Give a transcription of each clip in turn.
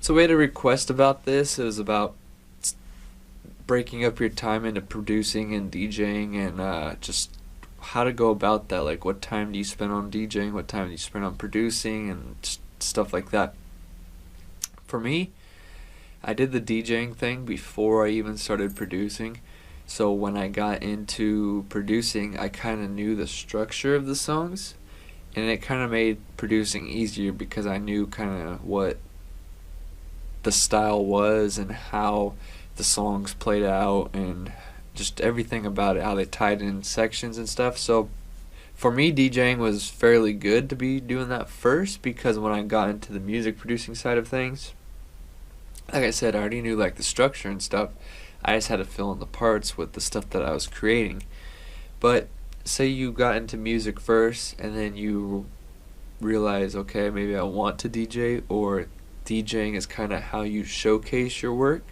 So we had a request about this. It was about breaking up your time into producing and DJing, and just how to go about that. Like, what time do you spend on DJing? What time do you spend on producing, and just stuff like that. For me, I did the DJing thing before I even started producing. So when I got into producing, I kind of knew the structure of the songs, and it kind of made producing easier because I knew kind of what the style was and how the songs played out and just everything about it, how they tied in sections and stuff. So for me, DJing was fairly good to be doing that first, because when I got into the music producing side of things, like I said, I already knew like the structure and stuff. I just had to fill in the parts with the stuff that I was creating. But say you got into music first and then you realize, okay, maybe I want to DJ, or DJing is kind of how you showcase your work.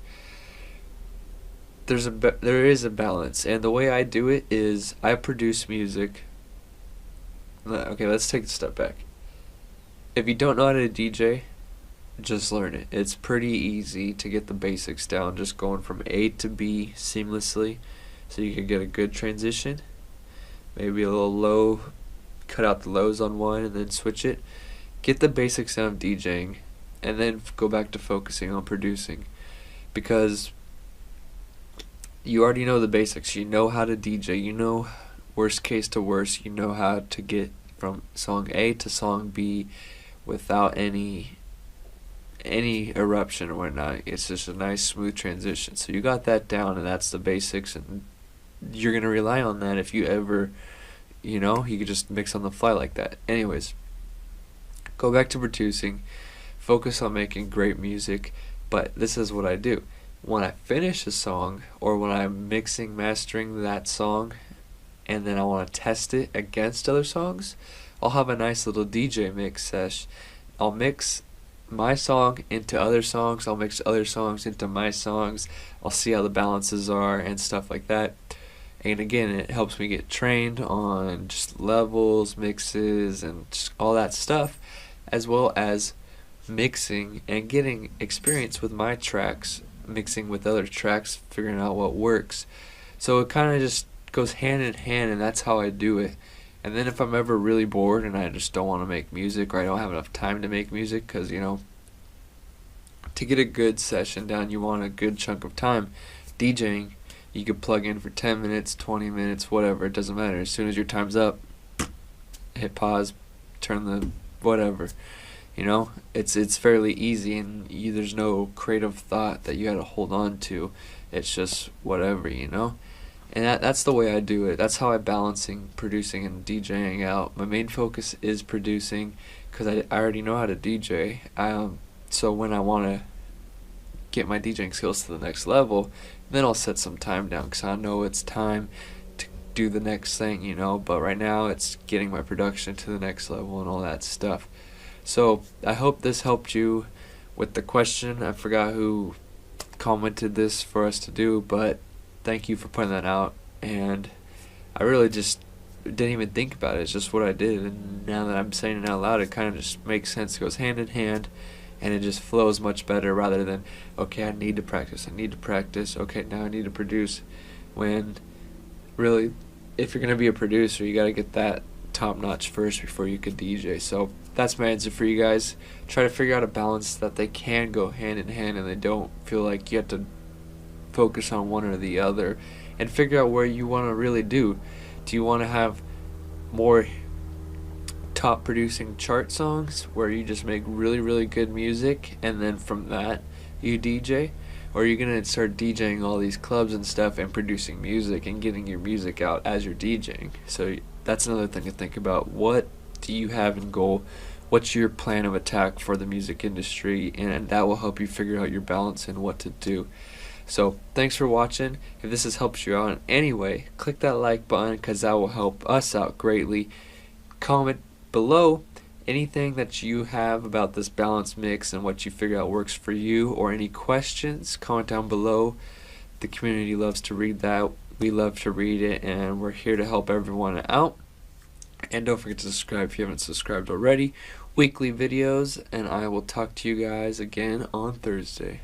There is a balance, and the way I do it is I produce music. Okay, let's take a step back. If you don't know how to DJ, just learn it. It's pretty easy to get the basics down, just going from A to B seamlessly, so you can get a good transition. Maybe a little low, cut out the lows on one and then switch it. Get the basics down of DJing, and then go back to focusing on producing, because you already know the basics. You know how to DJ. You know, worst case to worst, you know how to get from song A to song B without any eruption or whatnot. It's just a nice smooth transition. So you got that down, and that's the basics, and you're gonna rely on that if you ever, you could just mix on the fly like that. Anyways, go back to producing, focus on making great music. But this is what I do. When I finish a song, or when I'm mixing, mastering that song, and then I want to test it against other songs, I'll have a nice little DJ mix sesh. I'll mix my song into other songs, I'll mix other songs into my songs, I'll see how the balances are and stuff like that. And again, it helps me get trained on just levels, mixes, and just all that stuff, as well as mixing and getting experience with my tracks, mixing with other tracks, figuring out what works. So it kind of just goes hand in hand, and that's how I do it. And then if I'm ever really bored and I just don't want to make music, or I don't have enough time to make music, because to get a good session down, you want a good chunk of time. DJing, you could plug in for 10 minutes, 20 minutes, whatever, it doesn't matter. As soon as your time's up, hit pause, turn the whatever. It's fairly easy, and there's no creative thought that you got to hold on to. It's just whatever. And that's the way I do it. That's how I'm balancing producing and DJing out. My main focus is producing, because I already know how to DJ. So when I want to get my DJing skills to the next level, then I'll set some time down, because I know it's time to do the next thing. But right now it's getting my production to the next level and all that stuff. So I hope this helped you with the question. I forgot who commented this for us to do, but thank you for pointing that out. And I really just didn't even think about it. It's just what I did, and now that I'm saying it out loud, it kind of just makes sense. It goes hand in hand, and it just flows much better, rather than, okay, I need to practice, okay, now I need to produce. When really, if you're going to be a producer, you got to get that top notch first before you could DJ. So that's my answer for you guys. Try to figure out a balance that they can go hand in hand, and they don't feel like you have to focus on one or the other, and figure out where you want to really do. Do you want to have more top producing chart songs where you just make really, really good music, and then from that you DJ? Or are you going to start DJing all these clubs and stuff and producing music and getting your music out as you're DJing? So that's another thing to think about. What do you have in goal? What's your plan of attack for the music industry? And that will help you figure out your balance and what to do. So thanks for watching. If this has helped you out in any way, click that like button, because that will help us out greatly. Comment below anything that you have about this balance mix and what you figure out works for you, or any questions. Comment down below. The community loves to read that. We love to read it, and we're here to help everyone out. And don't forget to subscribe if you haven't subscribed already, weekly videos, and I will talk to you guys again on Thursday.